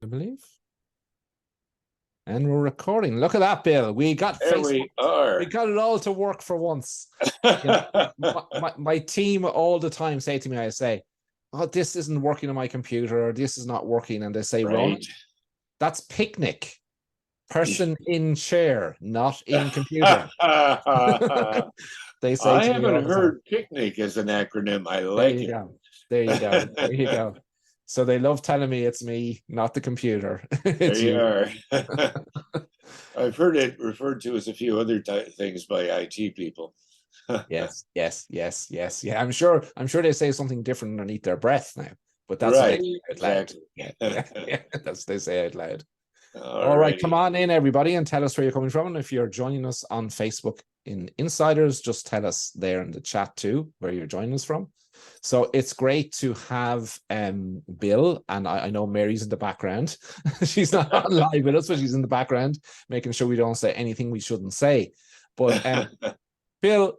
I believe. And we're recording. Look at that, Bill. We got There Facebook. we are. We got it all to work for once. You know, my team all the time say to me, I say, "Oh, this isn't working on my computer, or this is not working," and they say, Right. "Ronan, that's picnic. Person in chair, not in computer." I They say to me all haven't the time. heard picnic as an acronym. I There like you it. go. There you go. There you go. So they love telling me it's me, not the computer. There It's you you. are. I've heard it referred to as a few other things by IT people. Yes, yes, yes, yes. Yeah, I'm sure they say something different underneath their breath now, but that's what they Right, say out loud. exactly. Yeah, yeah, yeah. That's what they say out loud. All All right, come righty. on in, everybody, and tell us where you're coming from. And if you're joining us on Facebook in Insiders, just tell us there in the chat too where you're joining us from. So it's great to have Bill, and I know Mary's in the background. She's not on live with us, but she's in the background, making sure we don't say anything we shouldn't say. But Bill,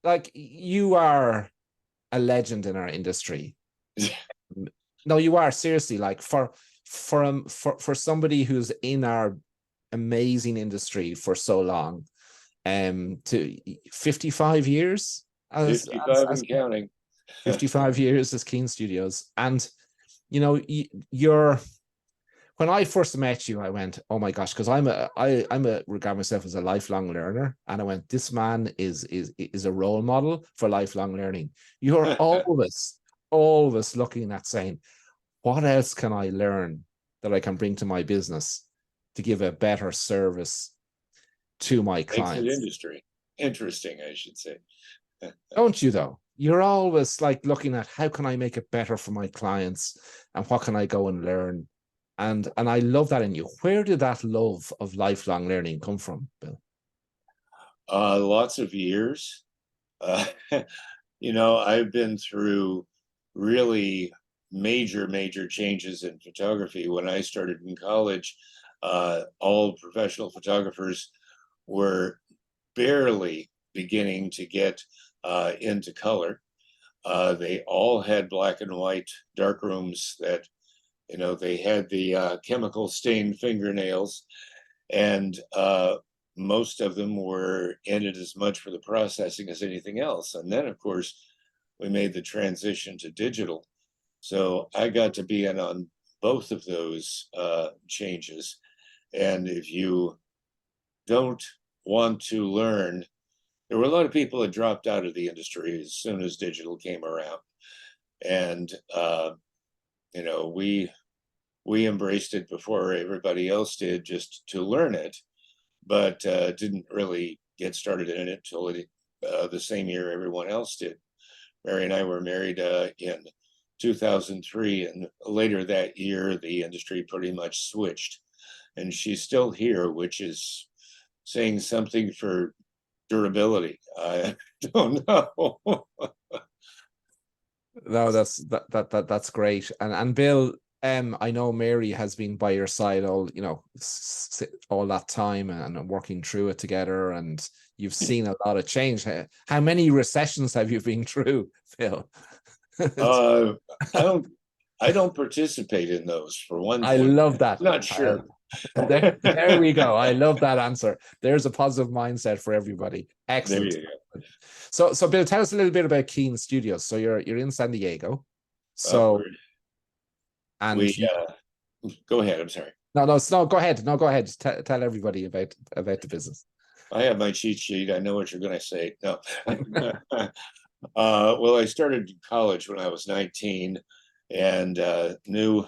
like, you are a legend in our industry. No, you are, seriously. Like, for somebody who's in our amazing industry for so long, to 55 years as 55 and counting. 55 years as Keane Studios. And you know, you're when I first met you, I went, "Oh my gosh," because I'm a regard myself as a lifelong learner, and I went, "This man is a role model for lifelong learning." You're always looking at saying, "What else can I learn that I can bring to my business to give a better service to my Makes it clients?" industry interesting, I should say. Don't you though? You're always like looking at, how can I make it better for my clients, and what can I go and learn? And I love that in you. Where did that love of lifelong learning come from, Bill? Lots of years. Uh, I've been through really major changes in photography. When I started in college, all professional photographers were barely beginning to get into color. They all had black and white dark rooms that, they had the chemical stained fingernails, and most of them were in it as much for the processing as anything else. And then, of course, we made the transition to digital. So I got to be in on both of those changes. And if you don't want to learn, there were a lot of people that dropped out of the industry as soon as digital came around. And, we embraced it before everybody else did, just to learn it, but didn't really get started in it until the same year everyone else did. Mary and I were married in 2003, and later that year, the industry pretty much switched. And she's still here, which is saying something for durability. I don't know. No, that's great. And Bill, I know Mary has been by your side all that time, and working through it together, and you've seen a lot of change. How many recessions have you been through, Phil? uh, I don't. I don't participate in those, for one I thing. love that. Not sure. There we go. I love that answer. There's a positive mindset for everybody. There Excellent. you go. So Bill, tell us a little bit about Keane Studios. So you're in San Diego. So, and We you, go ahead. I'm sorry. no, go ahead. No, go ahead. Tell everybody about the business. I have my cheat sheet. I know what you're going to say. No. Well, I started college when I was 19, and knew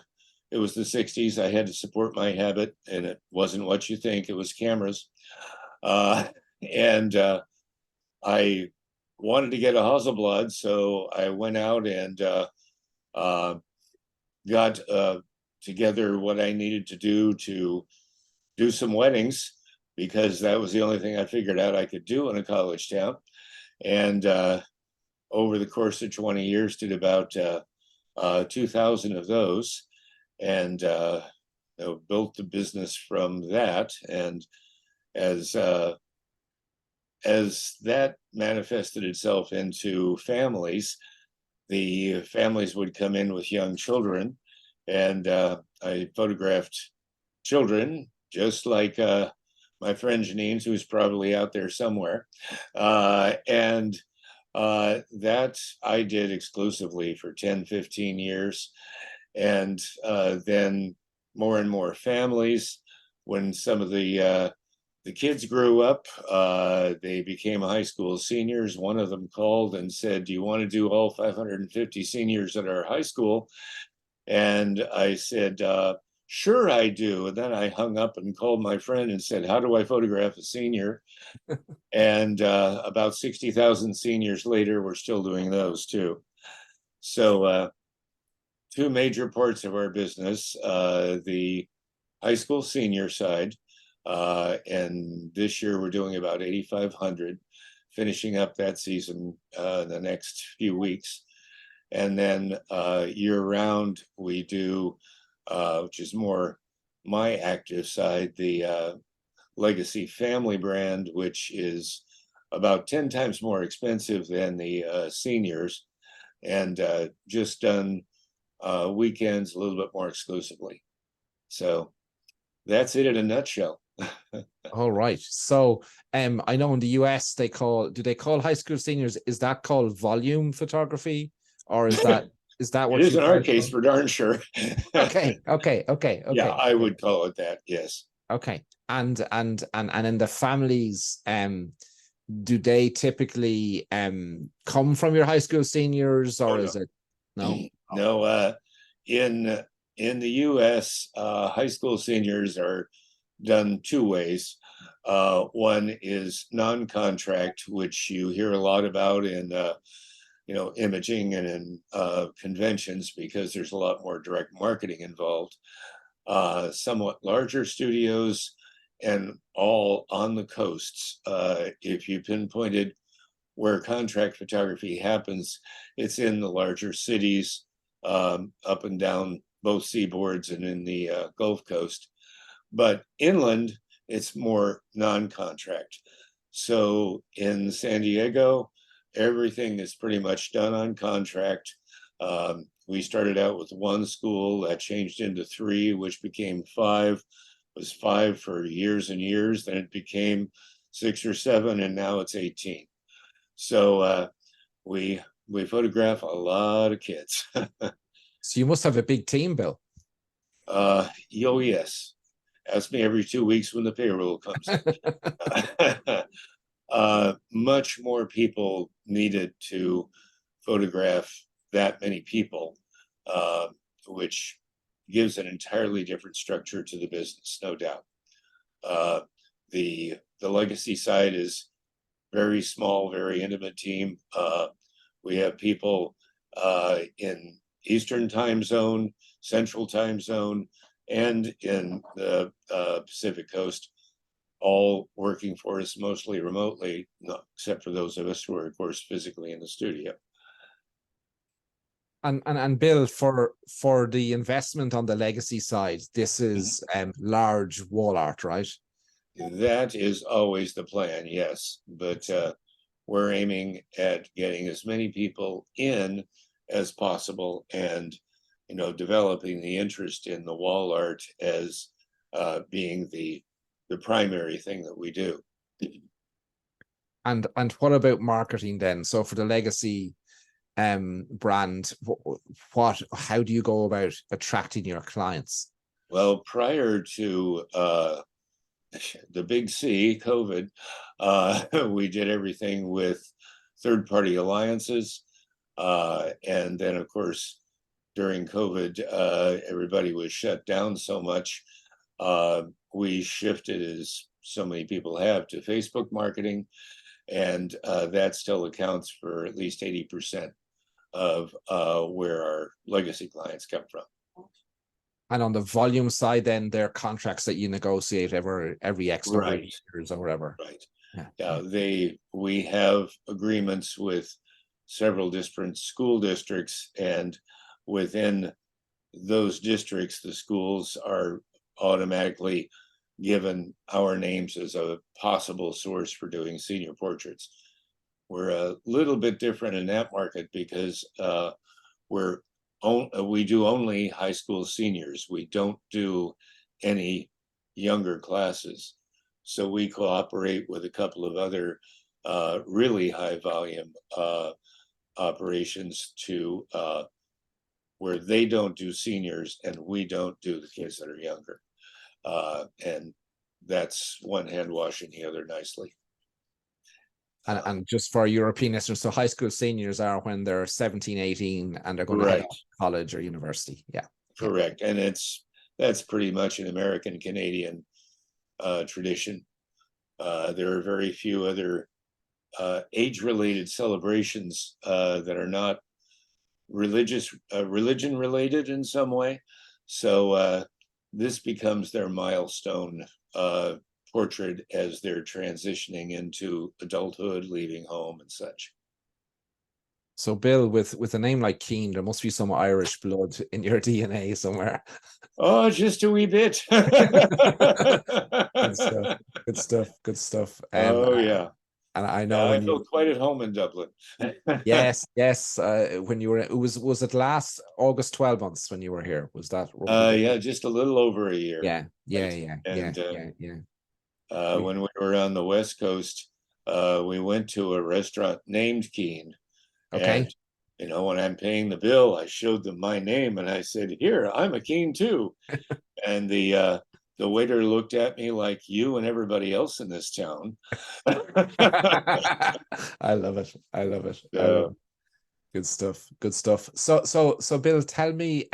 it was the 60s. I had to support my habit, and it wasn't what you think. It was cameras. And I wanted to get a Hasselblad, so I went out and uh, got together what I needed to do some weddings, because that was the only thing I figured out I could do in a college town. And over the course of 20 years, did about 2,000 of those, and built the business from that. And as that manifested itself into families, the families would come in with young children, and I photographed children, just like my friend Janine, who's probably out there somewhere. And that I did exclusively for 10, 15 years. And then more and more families. When some of the kids grew up, they became high school seniors. One of them called and said, "Do you want to do all 550 seniors at our high school?" And I said, "Sure, I do." And then I hung up and called my friend and said, "How do I photograph a senior?" And about 60,000 seniors later, we're still doing those too. So two major parts of our business, the high school senior side, and this year we're doing about 8,500, finishing up that season the next few weeks. And then year round, we do, which is more my active side, the Legacy Family brand, which is about 10 times more expensive than the seniors, and just done weekends a little bit more exclusively. So that's it in a nutshell. All right. So I know in the US do they call high school seniors, is that called volume photography, or is that It what is you in our guys case call? for darn sure. Okay. Yeah, I would call it that, yes. Okay. And in the families, do they typically come from your high school seniors, or Oh, is no. it no? No, in the US, high school seniors are done two ways. One is non-contract, which you hear a lot about in imaging and in conventions, because there's a lot more direct marketing involved. Somewhat larger studios, and all on the coasts. If you pinpointed where contract photography happens, it's in the larger cities, up and down both seaboards and in the Gulf Coast. But inland, it's more non-contract. So in San Diego, everything is pretty much done on contract. We started out with one school that changed into three, which became five. It was five for years and years. Then it became 6 or 7, and now it's 18. So we photograph a lot of kids. So you must have a big team, Bill. Oh yes. Ask me every 2 weeks when the payroll comes in. Much more people needed to photograph that many people, which gives an entirely different structure to the business, no doubt. The legacy side is very small, very intimate team. We have people in Eastern time zone, Central time zone, and in the Pacific Coast, all working for us mostly remotely, except for those of us who are, of course, physically in the studio. And Bill, for the investment on the legacy side, this is large wall art, right? That is always the plan, yes. But we're aiming at getting as many people in as possible, and developing the interest in the wall art as being the primary thing that we do. And what about marketing then? So for the legacy brand, how do you go about attracting your clients? Well, prior to the big C, COVID, we did everything with third-party alliances. And then, of course, during COVID, everybody was shut down so much. We shifted, as so many people have, to Facebook marketing, and that still accounts for at least 80% of where our legacy clients come from. And on the volume side, then they're contracts that you negotiate every X number of years or whatever. Right. Yeah. We have agreements with several different school districts, and within those districts, the schools are automatically given our names as a possible source for doing senior portraits. We're a little bit different in that market because we're we do only high school seniors. We don't do any younger classes. So we cooperate with a couple of other really high volume operations to where they don't do seniors and we don't do the kids that are younger. And that's one hand washing the other nicely. And just for European listeners, so high school seniors are when they're 17, 18, and they're going to head Right. off to college or university. Yeah. Correct. And that's pretty much an American Canadian tradition. There are very few other age-related celebrations that are not religion related in some way. So this becomes their milestone portrait as they're transitioning into adulthood, leaving home and such. So Bill, with a name like Keane, there must be some Irish blood in your DNA somewhere. Oh, just a wee bit. Good stuff. Good stuff. Good stuff. Oh yeah. And I know Yeah, I when feel you, quite at home in Dublin. yes, yes. When you were, was it last August 12 months when you were here? Was that roughly? Yeah, just a little over a year. Yeah, yeah, Right. yeah, And yeah. when we were on the West Coast, we went to a restaurant named Keane. Okay. And, you know, when I'm paying the bill, I showed them my name and I said, "Here, I'm a Keane too." And the waiter looked at me like you and everybody else in this town. I love it. I love it. I love it. Good stuff. Good stuff. So Bill, tell me,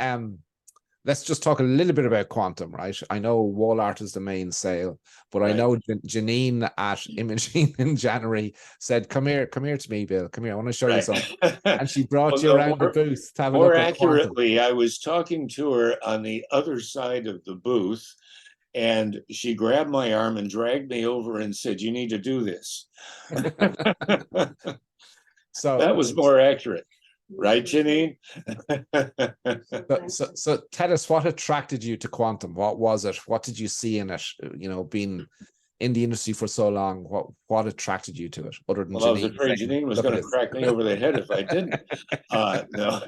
let's just talk a little bit about Quantum, right? I know wall art is the main sale, but I Right. know Janine at Imaging in January said, come here to me, Bill. Come here. I want to show you Right. something. And she brought Well, you no, around the booth to have a more look at Quantum. accurately, I was talking to her on the other side of the booth, and she grabbed my arm and dragged me over and said, "You need to do this." So that was more accurate, right, Janine? so tell us, what attracted you to Quantum? What was it? What did you see in it? You know, being in the industry for so long, what attracted you to it, other than Well, I was Janine afraid saying, Janine was look going at to this? crack me over the head if I didn't. No.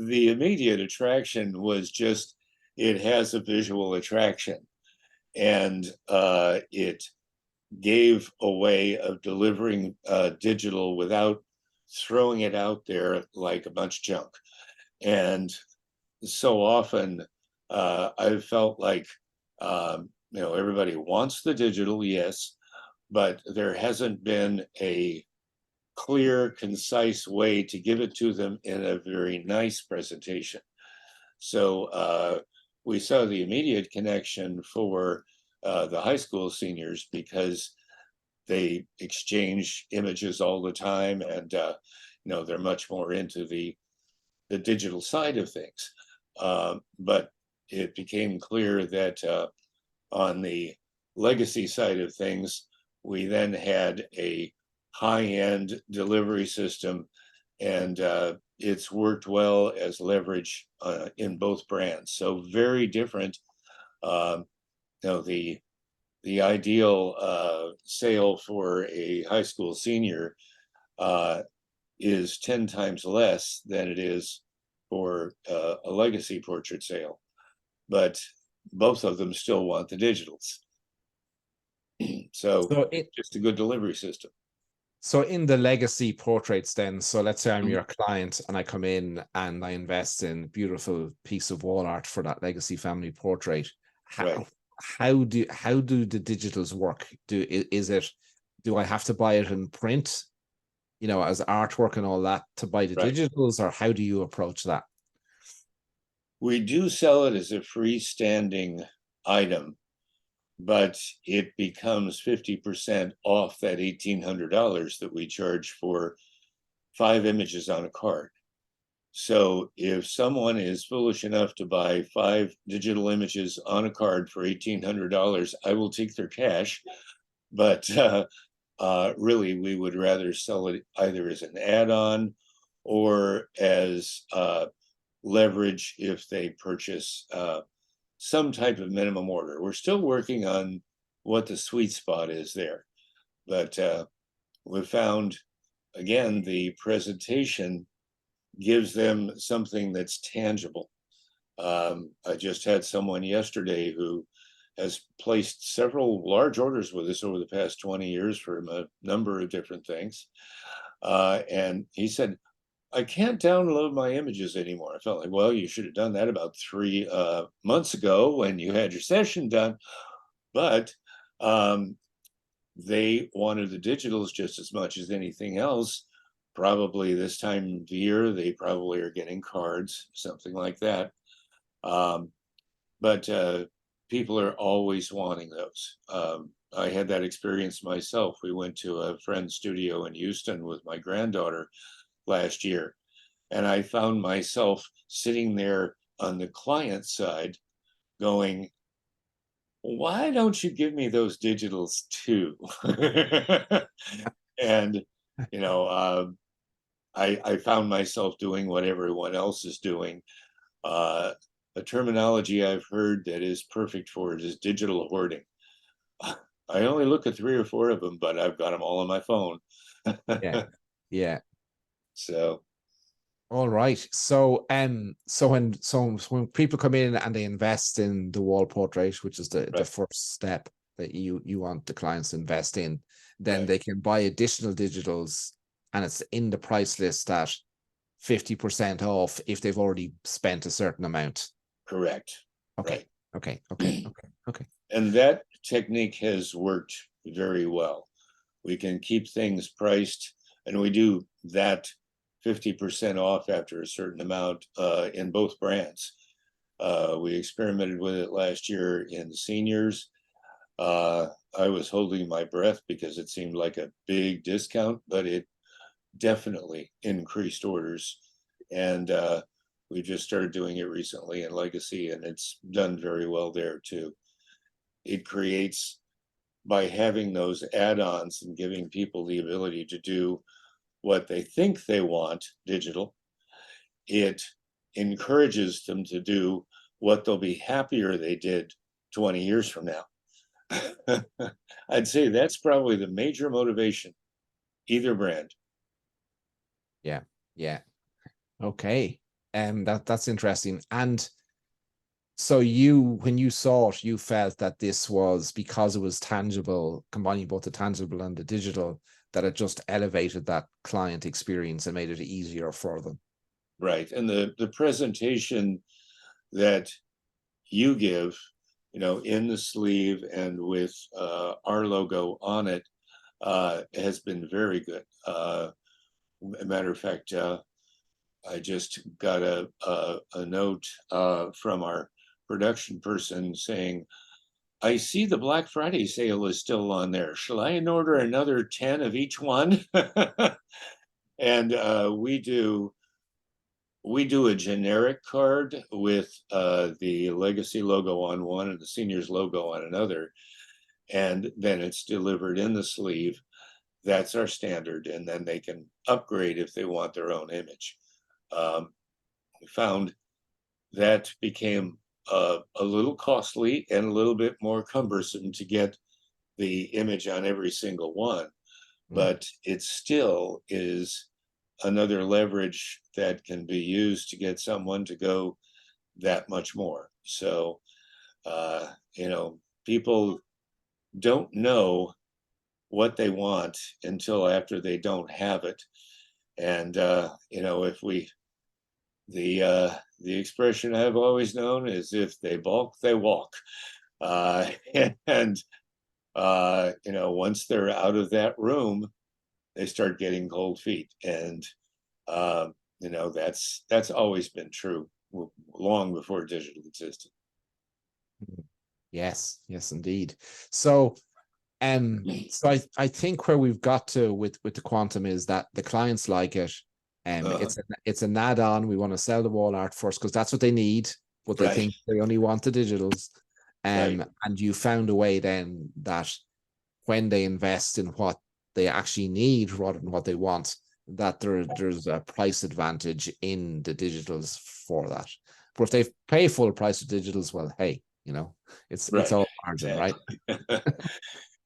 The immediate attraction was just it has a visual attraction, and it gave a way of delivering digital without throwing it out there like a bunch of junk. And so often I've felt like, you know, everybody wants the digital, yes, but there hasn't been a clear, concise way to give it to them in a very nice presentation. So we saw the immediate connection for the high school seniors because they exchange images all the time, and you know, they're much more into the digital side of things. But it became clear that on the legacy side of things, we then had a high-end delivery system, and it's worked well as leverage in both brands. So very different. You know, the ideal sale for a high school senior is 10 times less than it is for a legacy portrait sale, but both of them still want the digitals. So just a good delivery system. So in the legacy portraits then, so let's say I'm your client and I come in and I invest in a beautiful piece of wall art for that legacy family portrait. How do the digitals work? Do I have to buy it in print, you know, as artwork and all that to buy the digitals, or how do you approach that? We do sell it as a freestanding item, but it becomes 50% off that $1,800 that we charge for 5 images on a card. So if someone is foolish enough to buy 5 digital images on a card for $1,800, I will take their cash. But really, we would rather sell it either as an add-on or as leverage if they purchase some type of minimum order. We're still working on what the sweet spot is there, but we've found, again, the presentation gives them something that's tangible. I just had someone yesterday who has placed several large orders with us over the past 20 years for a number of different things. And he said, I can't download my images anymore. I felt like, well, you should have done that about 3 months ago when you had your session done. But they wanted the digitals just as much as anything else. Probably this time of year, they probably are getting cards, something like that. But people are always wanting those. I had that experience myself. We went to a friend's studio in Houston with my granddaughter last year, and I found myself sitting there on the client side going, why don't you give me those digitals too? And, you know, I found myself doing what everyone else is doing. A terminology I've heard that is perfect for it is digital hoarding. I only look at 3 or 4 of them, but I've got them all on my phone. Yeah. Yeah. So, All right. So when people come in and they invest in the wall portrait, which is the right, first step that you want the clients to invest in, then right, they can buy additional digitals, and it's in the price list at 50% off if they've already spent a certain amount. correct, Okay. right. Okay. Okay. Okay. Okay. And that technique has worked very well. We can keep things priced, and we do that 50% off after a certain amount in both brands. We experimented with it last year in seniors. I was holding my breath because it seemed like a big discount, but it definitely increased orders. And we just started doing it recently in Legacy, and it's done very well there too. It creates, by having those add-ons and giving people the ability to do what they think they want digital, it encourages them to do what they'll be happier they did 20 years from now. I'd say that's probably the major motivation, either brand. Yeah. Yeah. Okay. That's interesting. And so when you saw it, you felt that this was because it was tangible, combining both the tangible and the digital, that it just elevated that client experience and made it easier for them. Right. And the presentation that you give, in the sleeve and with our logo on it, has been very good. A matter of fact, I just got a note from our production person saying, I see the Black Friday sale is still on there. Shall I order another 10 of each one? And we do a generic card with the Legacy logo on one and the Seniors logo on another, and then it's delivered in the sleeve. That's our standard, and then they can upgrade if they want their own image. We found that became a little costly and a little bit more cumbersome to get the image on every single one, but it still is another leverage that can be used to get someone to go that much more. So, people don't know what they want until after they don't have it. And, if the expression I've always known is if they balk, they walk. And, once they're out of that room, they start getting cold feet. And, that's always been true long before digital existed. Yes, yes, indeed. So, I think where we've got to with the quantum is that the clients like it. It's an add-on. We want to sell the wall art first because that's what they need, but they Right, think they only want the digitals. right, And you found a way then that when they invest in what they actually need rather than what they want, that there's a price advantage in the digitals for that. But if they pay full price of digitals, well, hey, it's right. all margin, right? Exactly.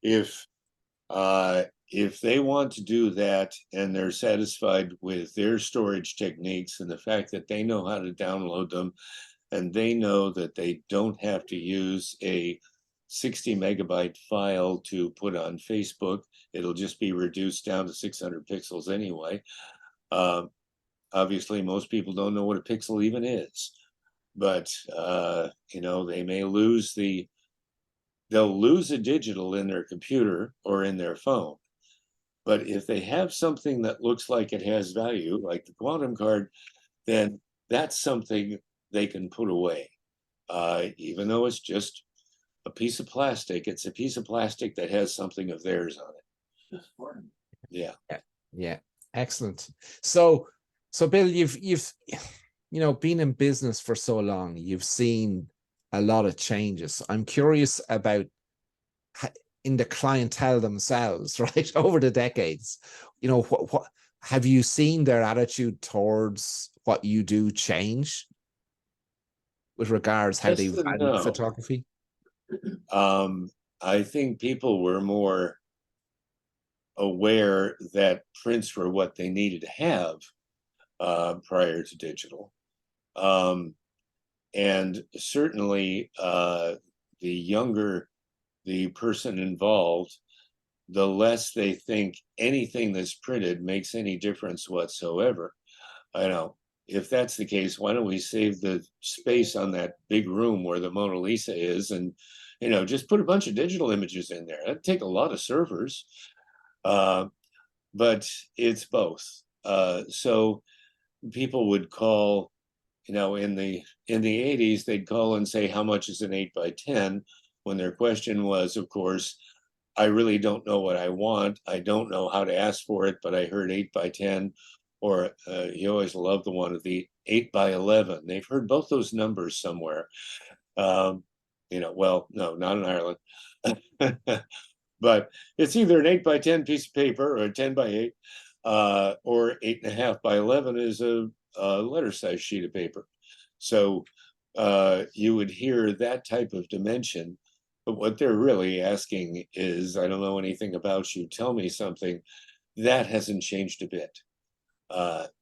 If if they want to do that and they're satisfied with their storage techniques and the fact that they know how to download them, and they know that they don't have to use a 60 megabyte file to put on Facebook, it'll just be reduced down to 600 pixels anyway. Obviously, most people don't know what a pixel even is, but you know, they may lose they'll lose a digital in their computer or in their phone. But if they have something that looks like it has value, like the quantum card, then that's something they can put away. Even though it's just a piece of plastic, it's a piece of plastic that has something of theirs on it. Yeah. Yeah. Excellent. So Bill, you've you know, been in business for so long, you've seen a lot of changes. I'm curious about in the clientele themselves, right? Over the decades, you know, what have you seen their attitude towards what you do change with regards how they Yes and value no. photography? I think people were more aware that prints were what they needed to have prior to digital. And certainly the younger the person involved, the less they think anything that's printed makes any difference whatsoever. I know, if that's the case, why don't we save the space on that big room where the Mona Lisa is, and you know, just put a bunch of digital images in there? That'd take a lot of servers, but it's both. So people would call, you know, in the 80s, they'd call and say, how much is an 8x10? When their question was, of course, I really don't know what I want. I don't know how to ask for it, but I heard 8x10. Or you always love the one of the 8x11. They've heard both those numbers somewhere. You know, well, no, not in Ireland. But it's either an 8x10 piece of paper or a 10x8, or 8.5x11 is a letter size sheet of paper. So you would hear that type of dimension. But what they're really asking is, I don't know anything about you, tell me something. That hasn't changed a bit.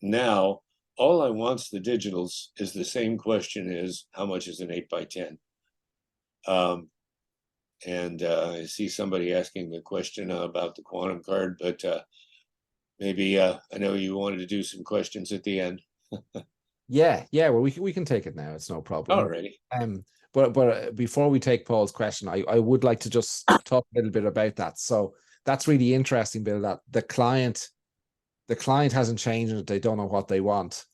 Now, all I want's the digitals is the same question is, how much is an 8x10? And I see somebody asking the question about the quantum card, but maybe I know you wanted to do some questions at the end. Yeah, well, we can take it now. It's no problem. Alrighty. But before we take Paul's question, I would like to just talk a little bit about that. So that's really interesting, Bill, that the client hasn't changed it. They don't know what they want.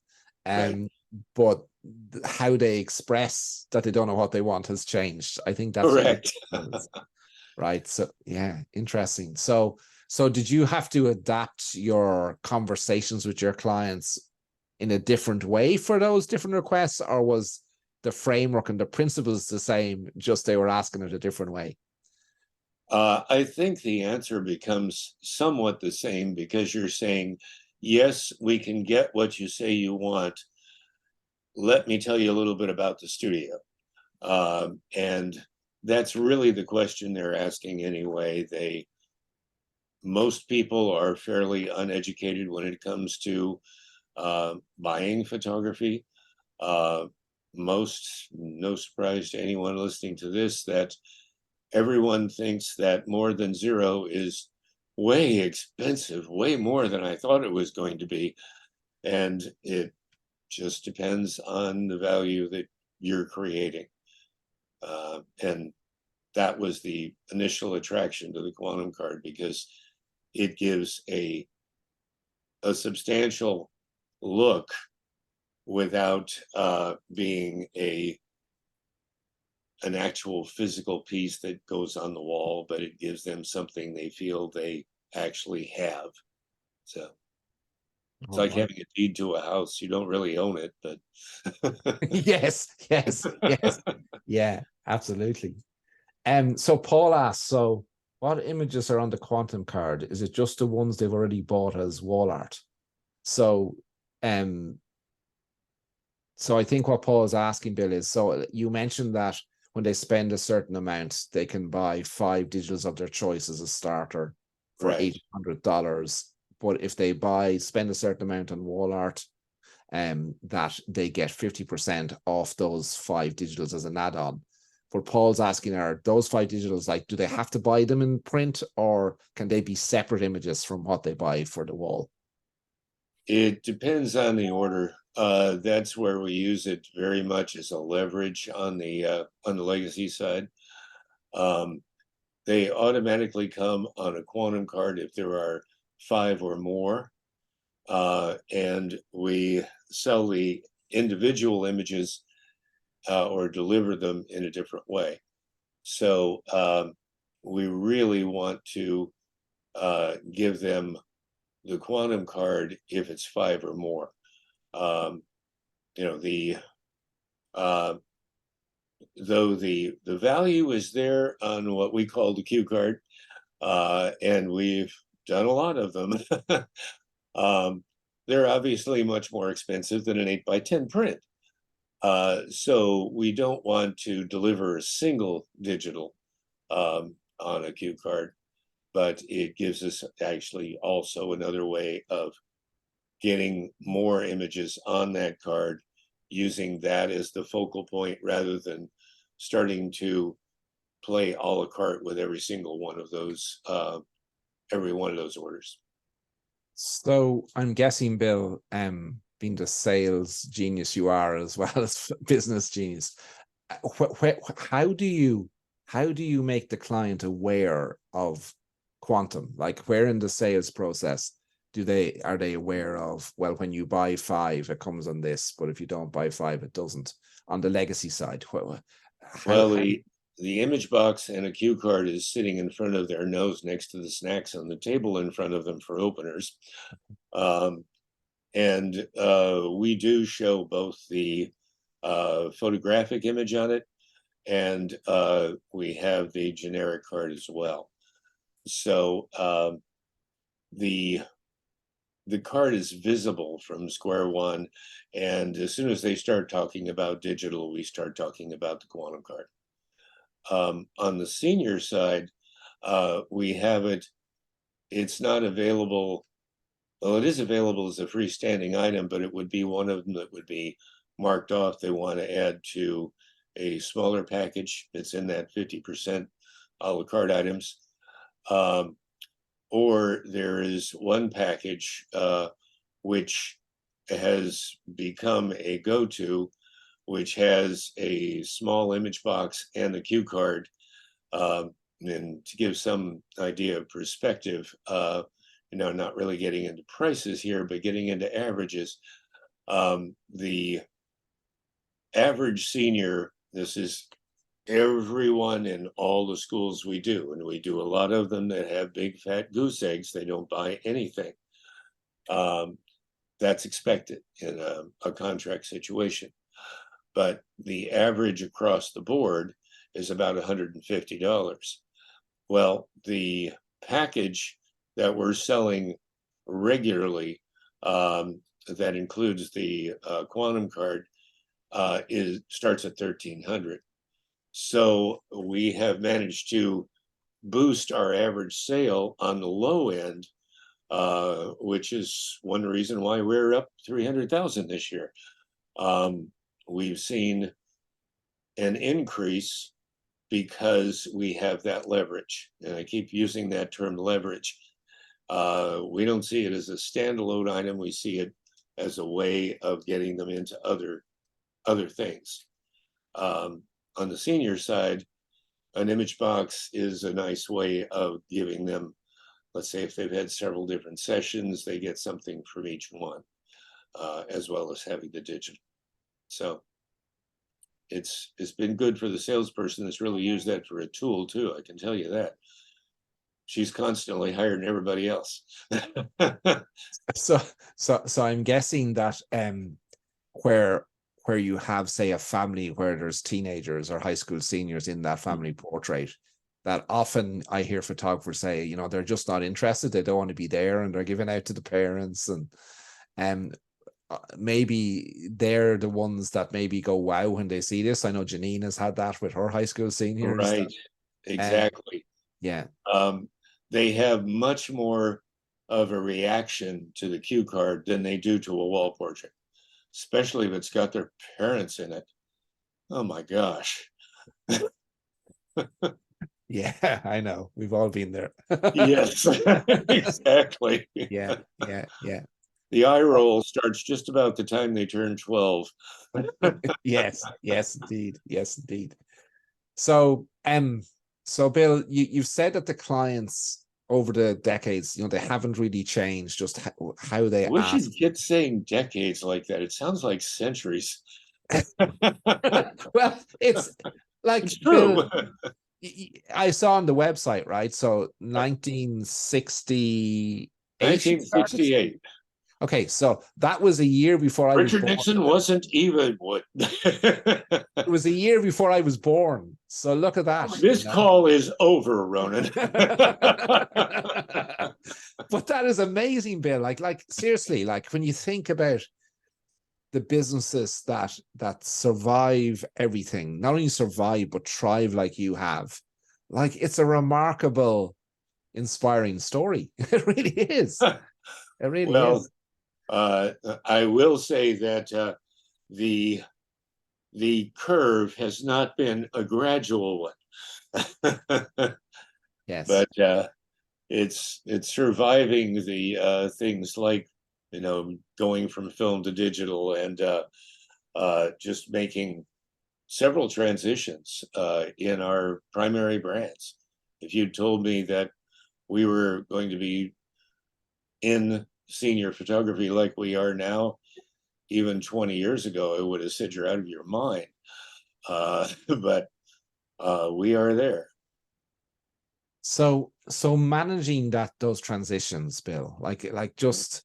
Right. But how they express that they don't know what they want has changed. I think that's Correct. right. So yeah, interesting. So did you have to adapt your conversations with your clients in a different way for those different requests, or was the framework and the principles the same, just they were asking it a different way? I think the answer becomes somewhat the same, because you're saying, yes, we can get what you say you want. Let me tell you a little bit about the studio. And that's really the question they're asking anyway. Most people are fairly uneducated when it comes to buying photography. Most, no surprise to anyone listening to this, that everyone thinks that more than zero is way expensive, way more than I thought it was going to be. And it just depends on the value that you're creating. And that was the initial attraction to the quantum card, because it gives a substantial look without being an actual physical piece that goes on the wall, but it gives them something they feel they actually have. So it's like having a deed to a house. You don't really own it, but yes. Yeah, absolutely. So Paul asks, so what images are on the quantum card? Is it just the ones they've already bought as wall art? So I think what Paul is asking, Bill, is, so you mentioned that when they spend a certain amount, they can buy 5 digitals of their choice as a starter. for Right. $800. But if they spend a certain amount on wall art, that they get 50% off those 5 digitals as an add-on. But Paul's asking, are those 5 digitals, like, do they have to buy them in print, or can they be separate images from what they buy for the wall? It depends on the order. That's where we use it very much as a leverage on the legacy side. They automatically come on a quantum card if there are 5 or more, and we sell the individual images or deliver them in a different way. So we really want to give them the quantum card if it's 5 or more. You know, though the value is there on what we call the Q card, and we've done a lot of them. They're obviously much more expensive than an 8x10 print. So we don't want to deliver a single digital on a Q card, but it gives us actually also another way of getting more images on that card, using that as the focal point rather than starting to play a la carte with every single one of those, every one of those orders. So I'm guessing, Bill, being the sales genius you are as well as business genius, how do you make the client aware of quantum? Like, where in the sales process are they aware of, well, when you buy 5 it comes on this, but if you don't buy 5 it doesn't, on the legacy side? Well, the image box and a cue card is sitting in front of their nose next to the snacks on the table in front of them for openers. And we do show both the photographic image on it, and we have the generic card as well. So the card is visible from square one, and as soon as they start talking about digital, we start talking about the quantum card. On the senior side, we have it. It's not available. Well, it is available as a freestanding item, but it would be one of them that would be marked off. They want to add to a smaller package. It's in that 50% a la carte items. Or there is one package which has become a go-to, which has a small image box and the cue card. And to give some idea of perspective, not really getting into prices here, but getting into averages, the average senior, this is everyone in all the schools we do, and we do a lot of them that have big fat goose eggs. They don't buy anything. That's expected in a contract situation. But the average across the board is about $150. Well, the package that we're selling regularly, that includes the quantum card, starts at $1,300. So we have managed to boost our average sale on the low end, which is one reason why we're up 300,000 this year. We've seen an increase because we have that leverage, and I keep using that term, leverage. We don't see it as a standalone item. We see it as a way of getting them into other things. On the senior side, an image box is a nice way of giving them, let's say if they've had several different sessions, they get something from each one, as well as having the digital. So it's been good for the salesperson that's really used that for a tool too. I can tell you that. She's constantly hiring everybody else. So I'm guessing that where you have, say, a family where there's teenagers or high school seniors in that family portrait, that often I hear photographers say, they're just not interested. They don't want to be there, and they're giving out to the parents, and maybe they're the ones that maybe go wow when they see this. I know Janine has had that with her high school seniors. Right. Exactly. Yeah. they have much more of a reaction to the cue card than they do to a wall portrait, especially if it's got their parents in it. Oh my gosh. Yeah, I know. We've all been there. Yes, exactly. Yeah, yeah, yeah. The eye roll starts just about the time they turn 12. Yes, yes, indeed. Yes, indeed. So, so Bill, you've said that the clients over the decades, they haven't really changed just how they I wish ask. you'd get saying decades like that. It sounds like centuries. Well, it's like It's Bill, true. I saw on the website, right? So 1968 you started. 1968. Okay, so that was a year before I was Richard born. Nixon wasn't even what. It was a year before I was born. So look at that. This call is over, Ronan. But that is amazing, Bill. Like seriously, like when you think about the businesses that survive everything, not only survive but thrive like you have, like it's a remarkable, inspiring story. It really is. It really Well, is. I will say that the curve has not been a gradual one, Yes. but it's surviving the things like going from film to digital and just making several transitions in our primary brands. If you'd told me that we were going to be in senior photography like we are now, even 20 years ago, I would have said you're out of your mind. But we are there. So managing those transitions, Bill, like just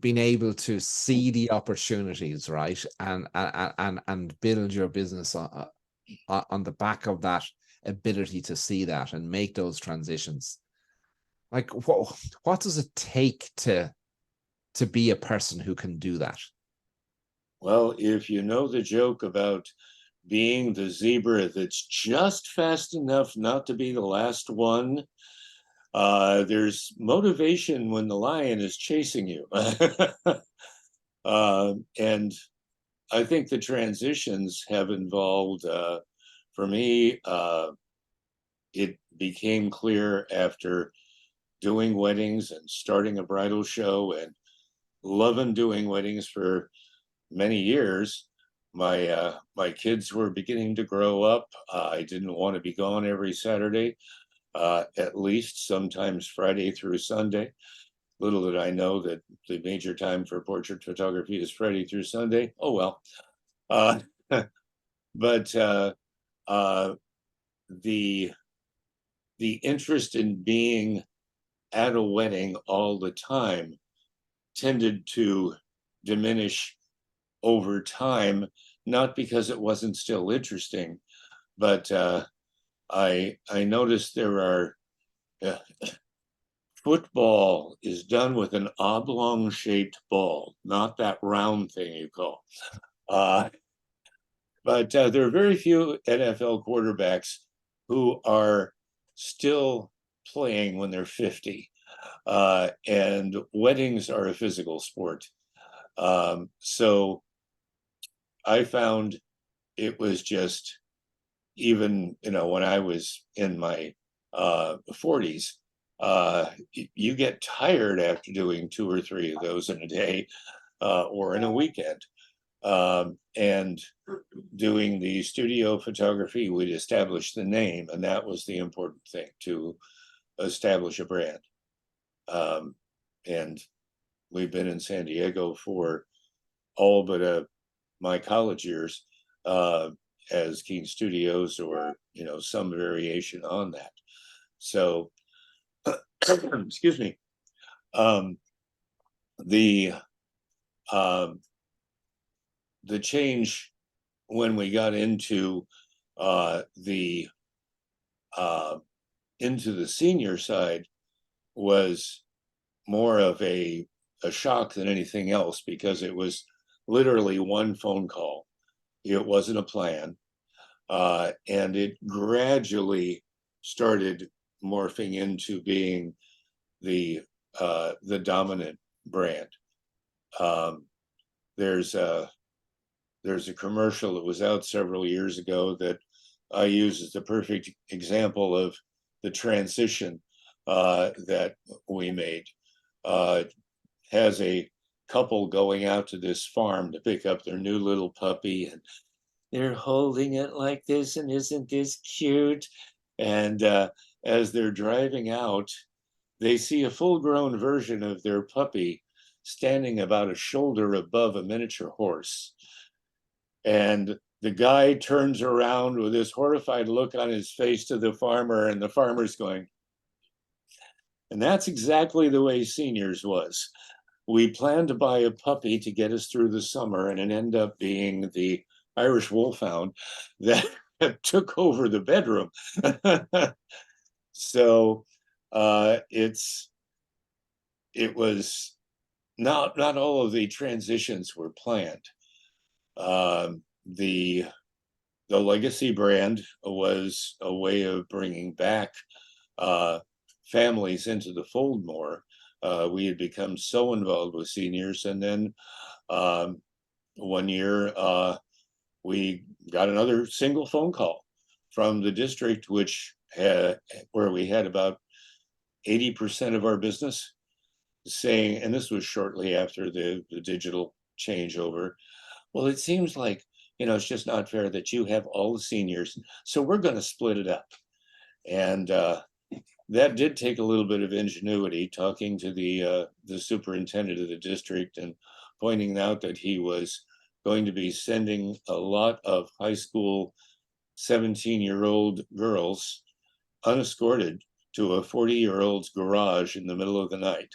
being able to see the opportunities, right, and build your business on the back of that ability to see that and make those transitions. Like what does it take to be a person who can do that? Well, if you know the joke about being the zebra that's just fast enough not to be the last one, there's motivation when the lion is chasing you. And I think the transitions have involved, for me, it became clear after doing weddings and starting a bridal show and loving doing weddings for many years. My kids were beginning to grow up. I didn't want to be gone every Saturday, at least sometimes Friday through Sunday. Little did I know that the major time for portrait photography is Friday through Sunday. Oh well. Uh, but the interest in being at a wedding all the time tended to diminish over time, not because it wasn't still interesting, but I noticed there are football is done with an oblong shaped ball, not that round thing you call. But there are very few NFL quarterbacks who are still playing when they're 50. And weddings are a physical sport. So I found it was just, even when I was in my 40s, you get tired after doing 2 or 3 of those in a day or in a weekend. And doing the studio photography, we'd establish the name, and that was the important thing, to establish a brand. And we've been in San Diego for all but my college years as Keane Studios, or some variation on that. So, excuse me. The change when we got into the senior side was more of a shock than anything else, because it was literally one phone call. It wasn't a plan. And it gradually started morphing into being the dominant brand. There's a commercial that was out several years ago that I use as the perfect example of the transition that we made. Has a couple going out to this farm to pick up their new little puppy, and they're holding it like this, and isn't this cute? And as they're driving out, they see a full-grown version of their puppy standing about a shoulder above a miniature horse. And the guy turns around with this horrified look on his face to the farmer, and the farmer's going, and that's exactly the way Seniors was. We planned to buy a puppy to get us through the summer, and it ended up being the Irish Wolfhound that took over the bedroom. So it was not all of the transitions were planned. The legacy brand was a way of bringing back families into the fold more. We had become so involved with seniors, and then one year we got another single phone call from the district, where we had about 80% of our business, saying, and this was shortly after the digital changeover, well, it seems like, it's just not fair that you have all the seniors, so we're going to split it up. And that did take a little bit of ingenuity, talking to the superintendent of the district and pointing out that he was going to be sending a lot of high school 17-year-old girls unescorted to a 40-year-old's garage in the middle of the night.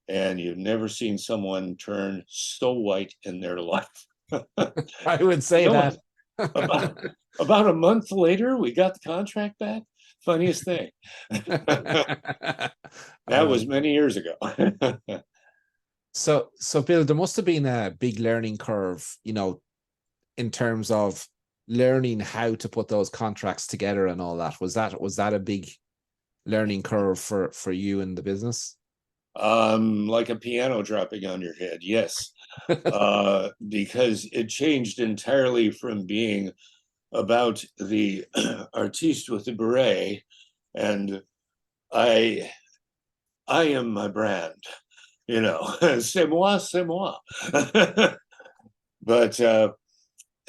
And you've never seen someone turn so white in their life. I would say that. About a month later, we got the contract back. Funniest thing. That was many years ago. So Bill, there must have been a big learning curve, in terms of learning how to put those contracts together and all that. Was that a big learning curve for you in the business? Like a piano dropping on your head, yes. Because it changed entirely from being about the artiste with the beret and I am my brand, c'est moi, c'est moi. But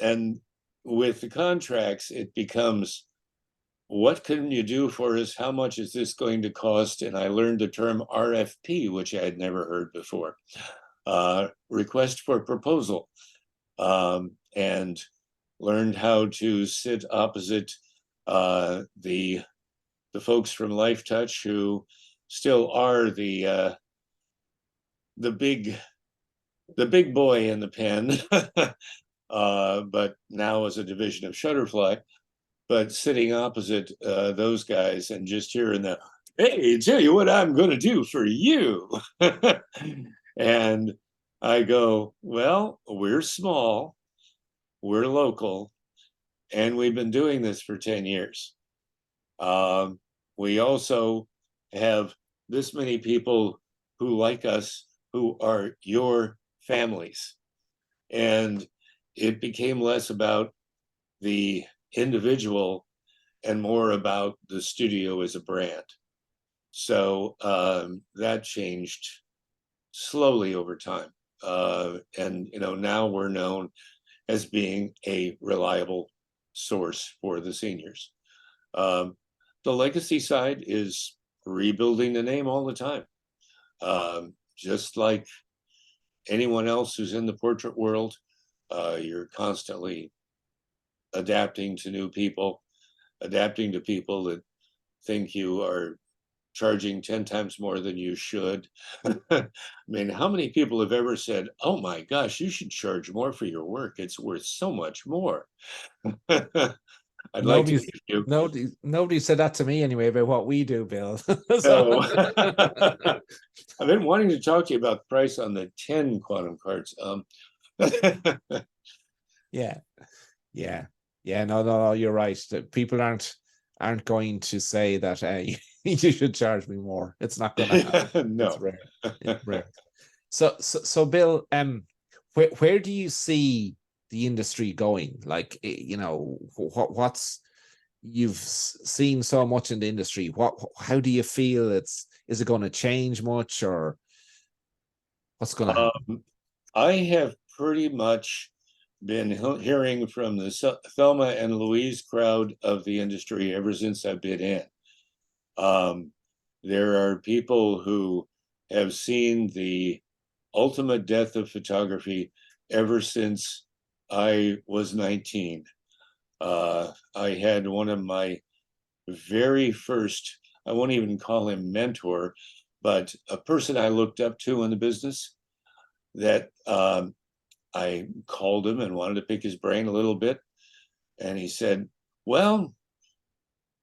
and with the contracts, it becomes, what can you do for us? How much is this going to cost? And I learned the term RFP, which I had never heard before, request for proposal, and learned how to sit opposite the folks from Life Touch, who still are the big boy in the pen, but now as a division of Shutterfly. But sitting opposite those guys and just hearing the, hey, tell you what I'm going to do for you. And I go, well, we're small, we're local, and we've been doing this for 10 years. We also have this many people who like us, who are your families. And it became less about the individual and more about the studio as a brand. So that changed slowly over time. And now we're known as being a reliable source for the seniors. The legacy side is rebuilding the name all the time. Just like anyone else who's in the portrait world, you're constantly adapting to new people, adapting to people that think you are charging 10 times more than you should. I mean, how many people have ever said, oh my gosh, you should charge more for your work, it's worth so much more? I'd like to give you. Nobody said that to me anyway about what we do, Bill. So I've been wanting to talk to you about the price on the 10 quantum cards. Yeah, no, you're right. People aren't aren't going to say that you should charge me more. It's not going to happen. No. It's rare. It's rare. So Bill, where do you see the industry going? Like, you know, what's you've seen so much in the industry. How do you feel is it going to change much, or what's going to happen? I have pretty much been hearing from the Thelma and Louise crowd of the industry ever since I've been in. There are people who have seen the ultimate death of photography ever since I was 19. I had one of my very first, I won't even call him mentor, but a person I looked up to in the business that I called him and wanted to pick his brain a little bit. And he said, well,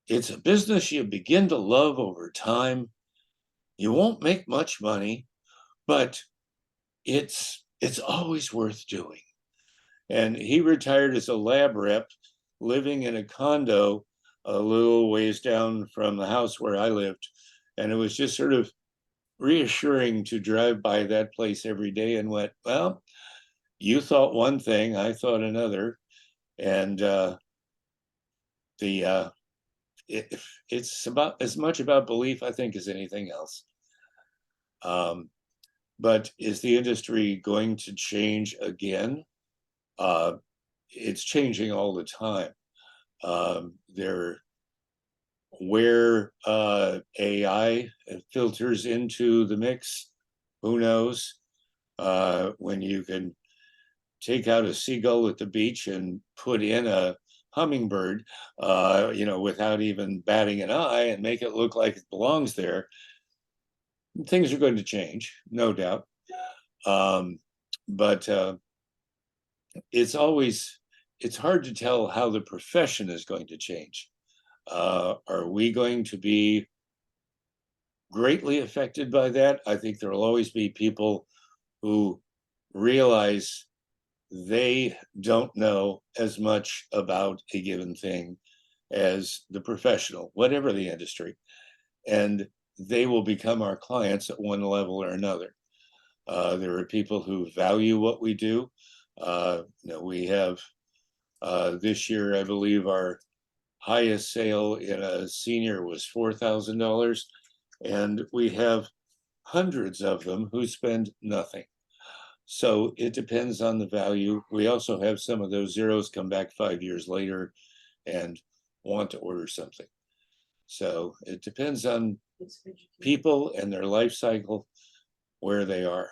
it's a business you begin to love over time. You won't make much money, but it's always worth doing. And he retired as a lab rep, living in a condo a little ways down from the house where I lived. And it was just sort of reassuring to drive by that place every day and went, well, you thought one thing, I thought another. And it's about as much about belief, I think, as anything else. But is the industry going to change again? It's changing all the time. Where AI filters into the mix, who knows? When you can take out a seagull at the beach and put in a hummingbird, without even batting an eye and make it look like it belongs there, things are going to change, no doubt. But it's hard to tell how the profession is going to change. Are we going to be greatly affected by that? I think there will always be people who realize they don't know as much about a given thing as the professional, whatever the industry, and they will become our clients at one level or another. There are people who value what we do. We have this year, I believe, our highest sale in a senior was $4,000, and we have hundreds of them who spend nothing. So it depends on the value. We also have some of those zeros come back 5 years later and want to order something. So it depends on people and their life cycle, where they are.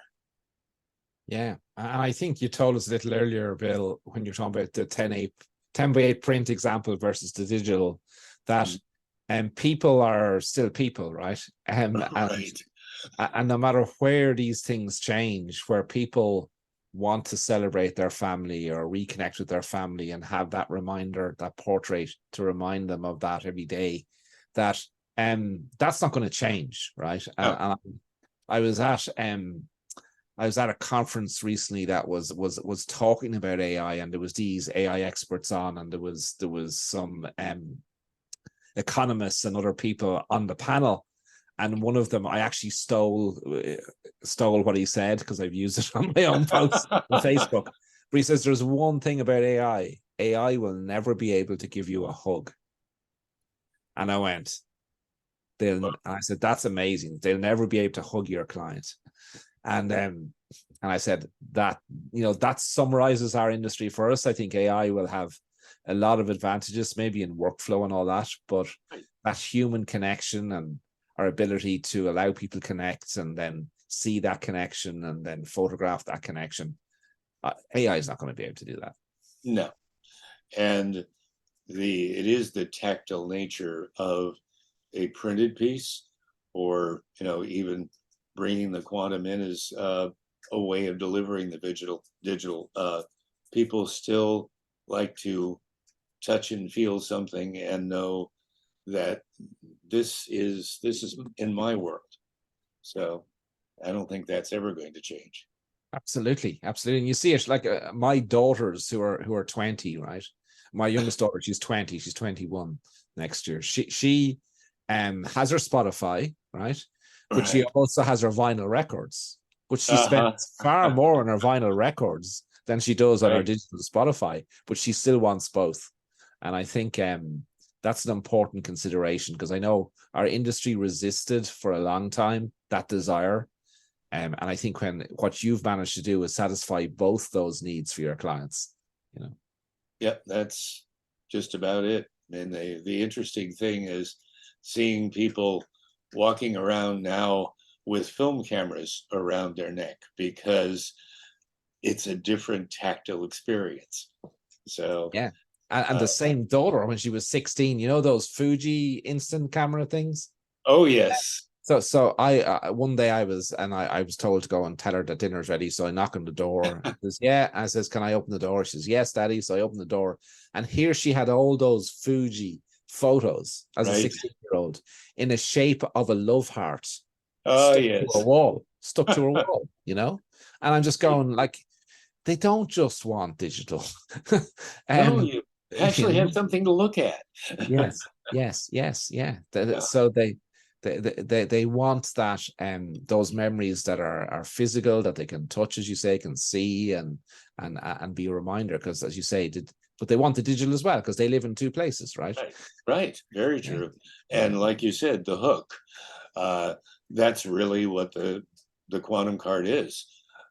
Yeah, and I think you told us a little earlier, Bill, when you're talking about the 10 by 8 print example versus the digital, that people are still people, right? Right. And no matter where these things change, where people want to celebrate their family or reconnect with their family and have that reminder, that portrait to remind them of that every day, that's not going to change, right? No. And I was at a conference recently that was talking about AI, and there was these AI experts on, and there was some economists and other people on the panel, and one of them, I actually stole what he said because I've used it on my own posts on Facebook. But he says there's one thing about AI: AI will never be able to give you a hug. And I went, I said, that's amazing. They'll never be able to hug your client. And I said that, that summarizes our industry for us. I think AI will have a lot of advantages, maybe in workflow and all that, but that human connection and our ability to allow people to connect and then see that connection and then photograph that connection, AI is not going to be able to do that. No. And it is the tactile nature of a printed piece, or even bringing the quantum in as a way of delivering the digital. People still like to touch and feel something and know that this is in my world. So I don't think that's ever going to change. Absolutely. And you see it like my daughters who are 20, right? my youngest daughter, she's 20, she's 21 next year. She has her Spotify, right? But she Right. also has her vinyl records. But she Uh-huh. spends far more on her vinyl records than she does on her Right. digital Spotify. But she still wants both, and I think that's an important consideration, because I know our industry resisted for a long time that desire. And I think what you've managed to do is satisfy both those needs for your clients. Yep, that's just about it. And the interesting thing is seeing people walking around now with film cameras around their neck, because it's a different tactile experience. So, Yeah. And the same daughter, when she was 16, those Fuji instant camera things. oh yes, So I one day I was told to go and tell her that dinner's ready. So I knock on the door. She says, yeah. I says, can I open the door? She says, yes, Daddy. So I open the door, and here she had all those Fuji photos as a right. 16-year-old in the shape of a love heart Oh stuck to her yes. wall, stuck to her wall. And I'm just going like, they don't just want digital. No, um, you you actually know, have something to look at. yes, yeah. Yeah. So they want that, those memories that are physical, that they can touch, as you say, can see, and be a reminder, because, as you say, but they want the digital as well, because they live in two places, right? Right, right, very Yeah, true. yeah. And like you said, the hook, that's really what the quantum card is.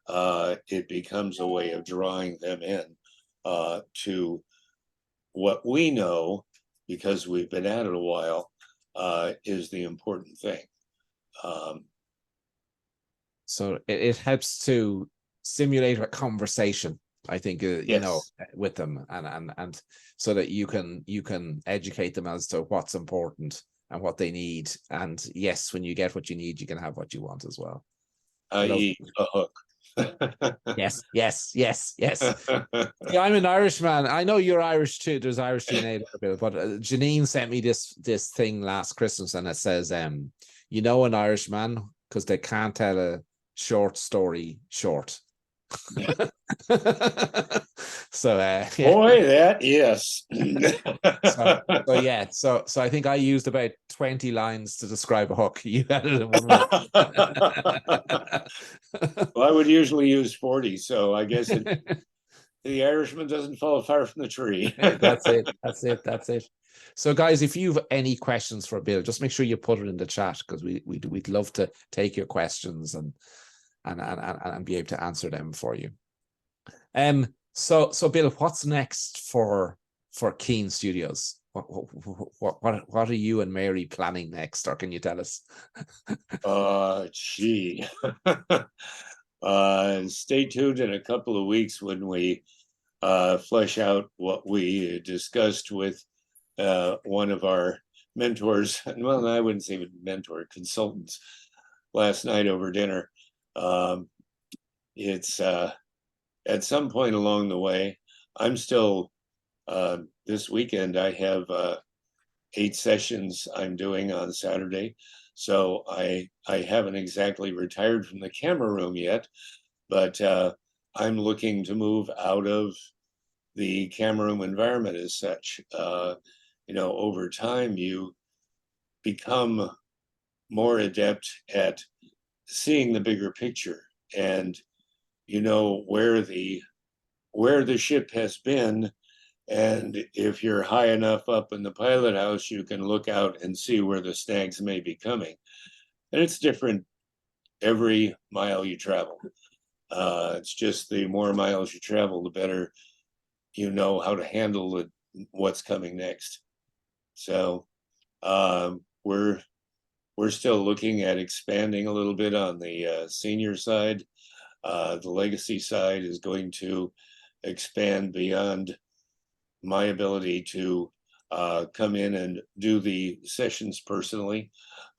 It becomes a way of drawing them in to what we know, because we've been at it a while, is the important thing. Um, So it helps to simulate a conversation, I think, yes, with them, and so that you can educate them as to what's important and what they need. And yes, when you get what you need, you can have what you want as well. I love i.e., a hook. yes. Yeah, I'm an Irishman. I know you're Irish too. There's Irish DNA a little bit, but Janine sent me this thing last Christmas, and it says, an Irishman, because they can't tell a short story short. So yeah. Boy, that yes. So yeah, so I think I used about 20 lines to describe a hook. You had it in 1 minute. Well, I would usually use 40, so I guess the Irishman doesn't fall far from the tree. That's it. So guys, if you've any questions for Bill, just make sure you put it in the chat, because we'd love to take your questions and be able to answer them for you. So Bill, what's next for Keane Studios? What are you and Mary planning next, or can you tell us? Gee. Stay tuned in a couple of weeks when we flesh out what we discussed with one of our mentors. Well, I wouldn't say mentor, consultants, last night over dinner. It's at some point along the way. I'm still this weekend. I have 8 sessions I'm doing on Saturday, so I haven't exactly retired from the camera room yet, but I'm looking to move out of the camera room environment as such. Over time you become more adept at seeing the bigger picture, and where the ship has been. And if you're high enough up in the pilot house, you can look out and see where the snags may be coming. And it's different every mile you travel. It's just the more miles you travel, the better you know how to handle what's coming next. So we're still looking at expanding a little bit on the senior side. The legacy side is going to expand beyond my ability to come in and do the sessions personally.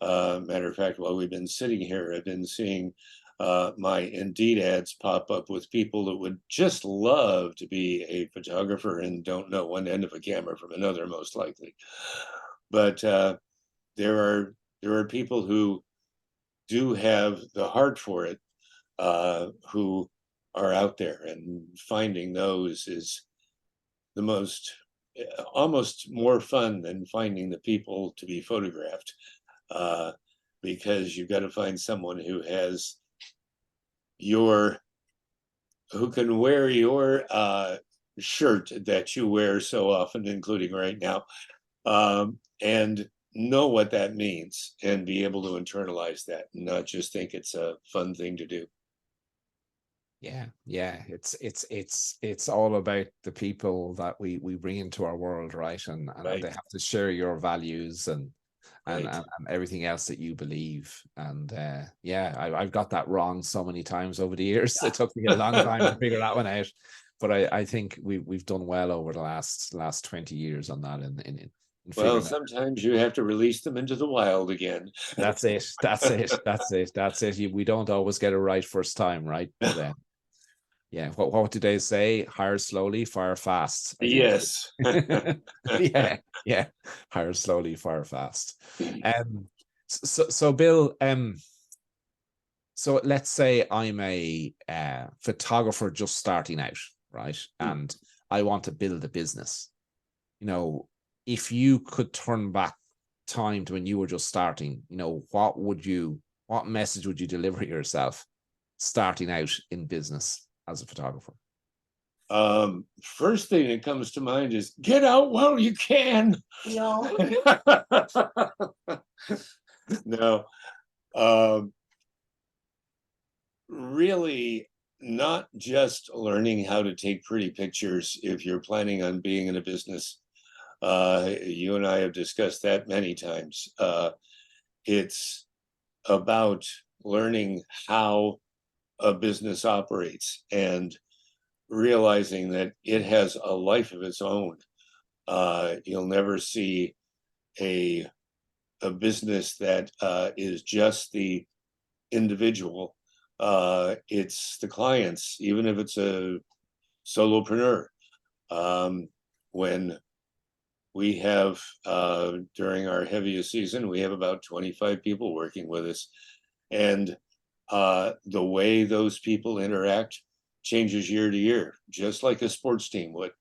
Matter of fact, while we've been sitting here, I've been seeing my Indeed ads pop up with people that would just love to be a photographer and don't know one end of a camera from another, most likely. But there are people who do have the heart for it, who are out there, and finding those is the most almost more fun than finding the people to be photographed, because you've got to find someone who has who can wear your shirt that you wear so often, including right now, and know what that means and be able to internalize that and not just think it's a fun thing to do. Yeah, it's all about the people that we bring into our world, right? And they Right, have to share your values right. and everything else that you believe. And yeah, I've got that wrong so many times over the years. It took me a long time to figure that one out, but I think we've done well over the last 20 years on that in Well, figuring that. sometimes you have to release them into the wild again. That's it. That's it. That's it. That's it. We don't always get it right first time, right? But yeah, what do they say? Hire slowly, fire fast, I think. Yes. Yeah. Hire slowly, fire fast. So Bill, so let's say I'm a photographer just starting out, right? And I want to build a business. You know, if you could turn back time to when you were just starting, what message would you deliver yourself starting out in business as a photographer? First thing that comes to mind is get out while you can. No. No, um, really not just learning how to take pretty pictures if you're planning on being in a business. You and I have discussed that many times. It's about learning how a business operates and realizing that it has a life of its own. You'll never see a business that is just the individual. It's the clients, even if it's a solopreneur. When we have during our heaviest season, we have about 25 people working with us, and the way those people interact changes year to year, just like a sports team would.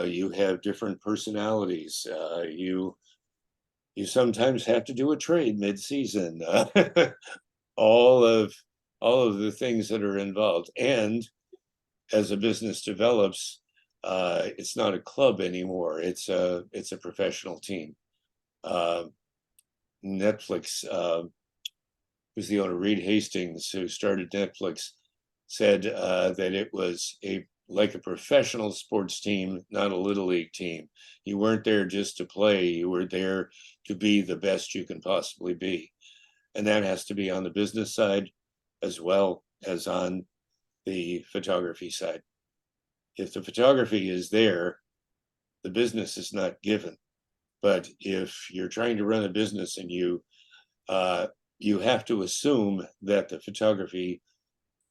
You have different personalities. You sometimes have to do a trade mid-season. all of the things that are involved, and as a business develops, it's not a club anymore. It's a professional team. Netflix, who's the owner, Reed Hastings, who started Netflix, said that it was like a professional sports team, not a little league team. You weren't there just to play. You were there to be the best you can possibly be. And that has to be on the business side as well as on the photography side. If the photography is there, the business is not given. But if you're trying to run a business and you have to assume that the photography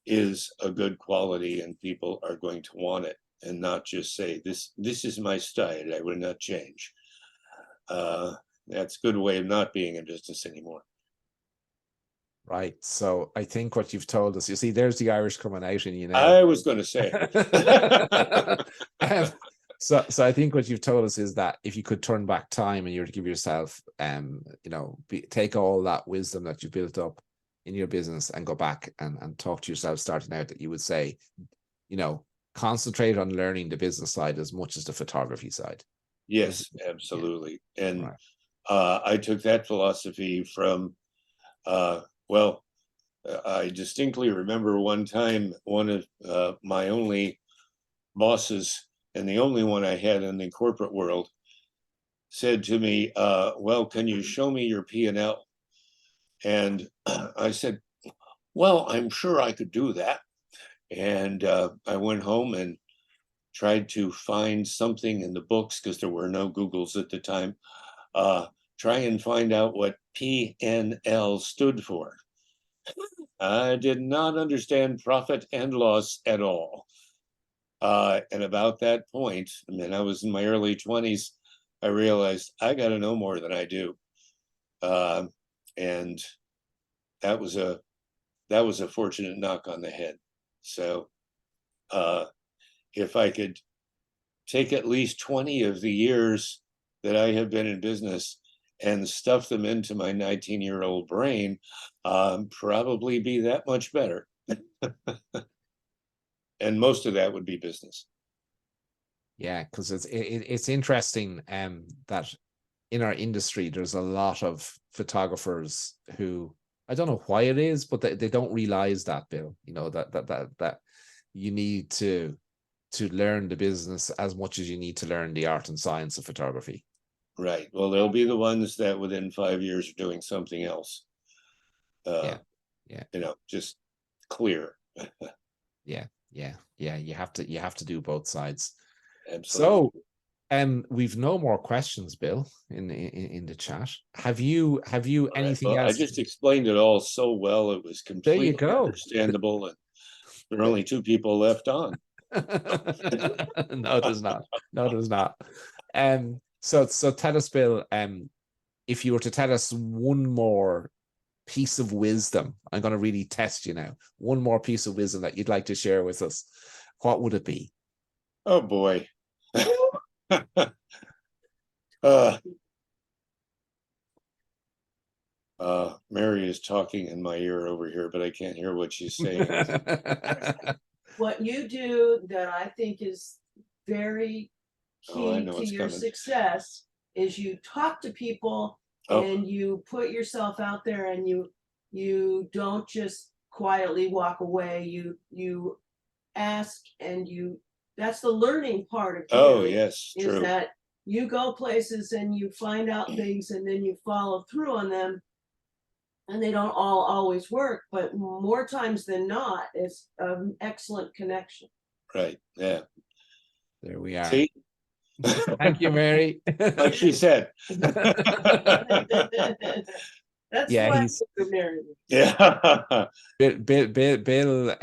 is a good quality and people are going to want it, and not just say this is my style, I will not change. That's a good way of not being in business anymore. Right. So I think what you've told us, you see, there's the Irish coming out in you now. I was going to say. So I think what you've told us is that if you could turn back time and you were to give yourself, take all that wisdom that you built up in your business and go back and talk to yourself starting out, that you would say, concentrate on learning the business side as much as the photography side. Yes, absolutely. Yeah. And right. I took that philosophy from, I distinctly remember one time one of my only bosses, and the only one I had in the corporate world, said to me, well, can you show me your P&L? And I said, well, I'm sure I could do that. And I went home and tried to find something in the books, because there were no Googles at the time, try and find out what P&L stood for. I did not understand profit and loss at all. And about that point, I was in my early 20s, I realized I got to know more than I do. And that was a fortunate knock on the head. So if I could take at least 20 of the years that I have been in business and stuff them into my 19-year-old brain, probably be that much better. And most of that would be business. Yeah, because it's interesting that in our industry there's a lot of photographers who, I don't know why it is, but they don't realize that, Bill, you know, that you need to learn the business as much as you need to learn the art and science of photography. Right. Well, there'll be the ones that within 5 years are doing something else. Yeah. You know, just clear. Yeah. You have to do both sides. Absolutely. So, we've no more questions, Bill, in the chat. Have you anything Well, I else? just explained it all so well. It was There you completely go. understandable, and there are only 2 people left on. No, there's not. No, there's not. So tell us, Bill, if you were to tell us one more piece of wisdom, I'm going to really test you now. One more piece of wisdom that you'd like to share with us, what would it be? Oh boy. Mary is talking in my ear over here, but I can't hear what she's saying. What you do that I think is very key to your success is you talk to people and you put yourself out there, and you don't just quietly walk away. You ask, and that's the learning part of you. Oh, yes, is true. that you go places and you find out things, and then you follow through on them. And they don't all always work, but more times than not, it's an excellent connection. Right. Yeah. There we are. See? Thank you, Mary. Like she said. That's Yeah, why he's married. Yeah. Bill,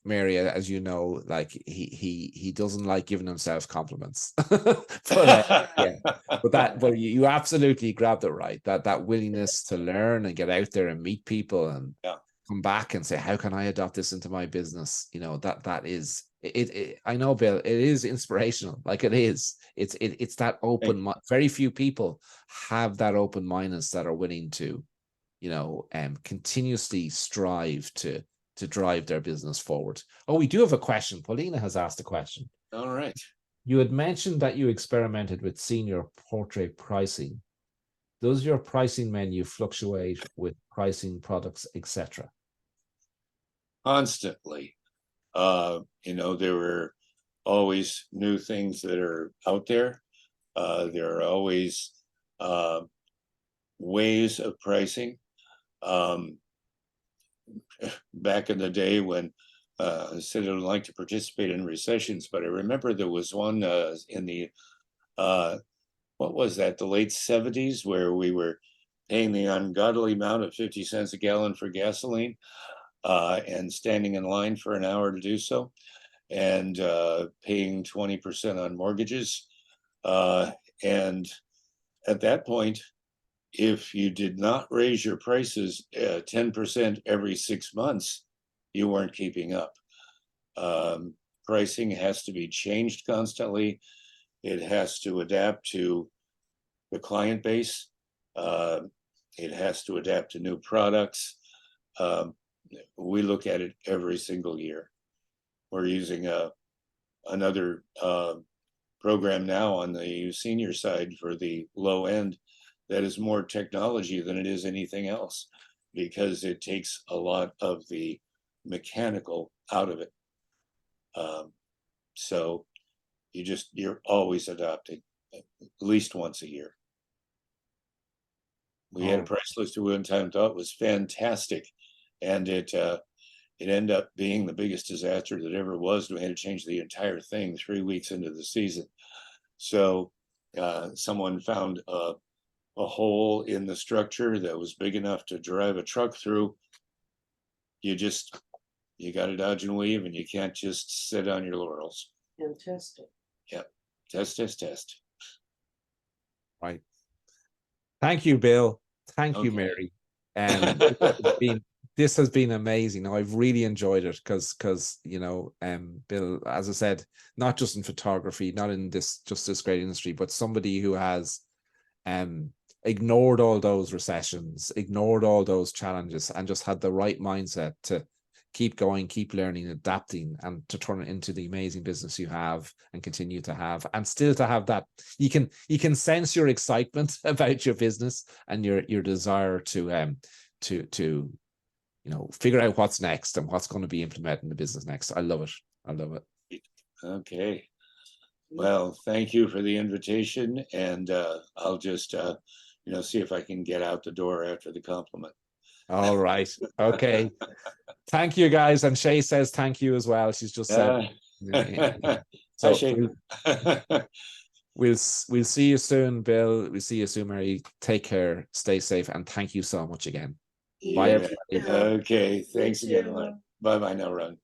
Mary, as you know, like he doesn't like giving himself compliments. But you absolutely grabbed it right. That willingness to learn and get out there and meet people and come back and say, how can I adopt this into my business? You know, that is it. I know, Bill, it is inspirational. Like it is. It's that open. Very few people have that open mindedness that are willing to, you know, continuously strive to drive their business forward. Oh, we do have a question. Paulina has asked a question. All right. You had mentioned that you experimented with senior portrait pricing. Does your pricing menu fluctuate with pricing products, etc.? Constantly. You know, there were always new things that are out there. There are always ways of pricing. Back in the day when I said I don't like to participate in recessions, but I remember there was one in the what was that, the late 70s, where we were paying the ungodly amount of 50 cents a gallon for gasoline and standing in line for an hour to do so, and paying 20% on mortgages. And at that point, if you did not raise your prices 10% every 6 months, you weren't keeping up. Pricing has to be changed constantly. It has to adapt to the client base. It has to adapt to new products. We look at it every single year. We're using another program now on the senior side for the low end that is more technology than it is anything else, because it takes a lot of the mechanical out of it. So you're always adopting at least once a year. We had a price list we one time thought was fantastic, and it ended up being the biggest disaster that ever was. We had to change the entire thing 3 weeks into the season. So someone found a hole in the structure that was big enough to drive a truck through. You got to dodge and weave, and you can't just sit on your laurels. And test it. Yep. Test. Right. Thank you, Bill. Thank you, Mary. It's this has been amazing. Now, I've really enjoyed it because Bill, as I said, not just in photography, not in this great industry, but somebody who has ignored all those recessions, ignored all those challenges, and just had the right mindset to keep going, keep learning, adapting, and to turn it into the amazing business you have and continue to have, and still to have that. You can sense your excitement about your business and your desire to figure out what's next and what's going to be implemented in the business next. I love it. I love it. Okay. Well, thank you for the invitation, and I'll just see if I can get out the door after the compliment. All right. Okay. Thank you, guys. And Shay says thank you as well. She's just said. So we'll see you soon, Bill. We'll see you soon, Mary. Take care. Stay safe. And thank you so much again. Bye, everybody. Okay. Thanks again. Bye-bye now, Ron.